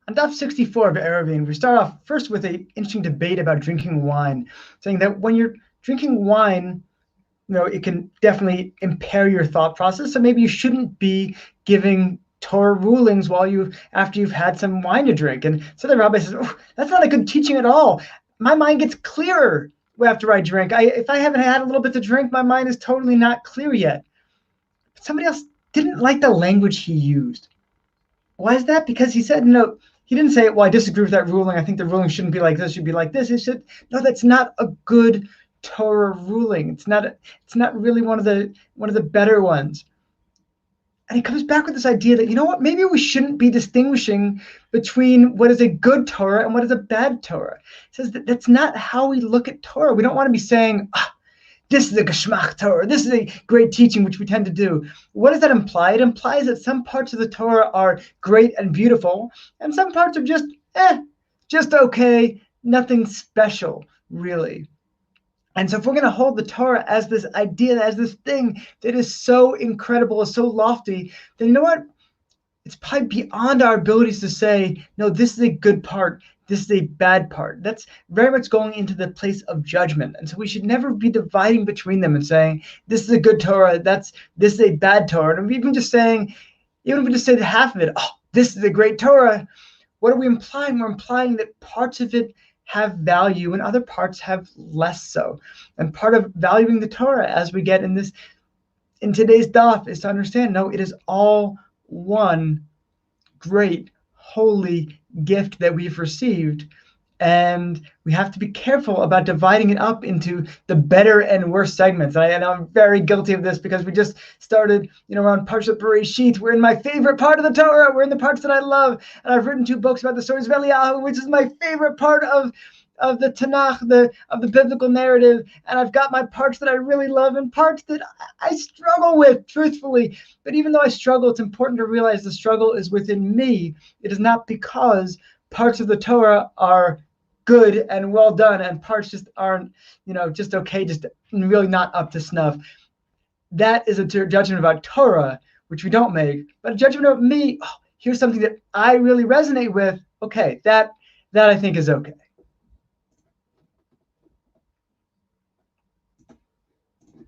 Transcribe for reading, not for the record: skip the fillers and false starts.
On daf 64 of Eruvin, we start off first with an interesting debate about drinking wine, saying that when you're drinking wine, it can definitely impair your thought process. So maybe you shouldn't be giving Torah rulings after you've had some wine to drink. And so the rabbi says, oh, that's not a good teaching at all. My mind gets clearer after I drink. If I haven't had a little bit to drink, my mind is totally not clear yet. But somebody else didn't like the language he used. Why is that? Because he said, he didn't say, well, I disagree with that ruling. I think the ruling shouldn't be like this, it should be like this. He said, no, that's not a good Torah ruling. It's not really one of the better ones. And he comes back with this idea that, maybe we shouldn't be distinguishing between what is a good Torah and what is a bad Torah. He says that's not how we look at Torah. We don't want to be saying, this is a geschmack Torah, this is a great teaching, which we tend to do. What does that imply? It implies that some parts of the Torah are great and beautiful, and some parts are just okay, nothing special, really. And so if we're going to hold the Torah as this idea, as this thing that is so incredible, so lofty, then you know what? It's probably beyond our abilities to say, no, this is a good part, this is a bad part. That's very much going into the place of judgment. And so we should never be dividing between them and saying, this is a good Torah, this is a bad Torah. And even if we just say the half of it, oh, this is a great Torah, what are we implying? We're implying that parts of it have value and other parts have less so. And part of valuing the Torah as we get in today's daf is to understand, no, it is all one great holy gift that we've received, and we have to be careful about dividing it up into the better and worse segments. And I'm very guilty of this because we just started, around Parshat Bereshit. We're in my favorite part of the Torah. We're in the parts that I love, and I've written 2 books about the stories of Eliyahu, which is my favorite part of the Tanakh, of the biblical narrative, and I've got my parts that I really love and parts that I struggle with, truthfully. But even though I struggle, it's important to realize the struggle is within me. It is not because parts of the Torah are good and well done and parts just aren't, just okay, just really not up to snuff. That is a judgment about Torah, which we don't make, but a judgment of me. Oh, here's something that I really resonate with. Okay, that I think is okay.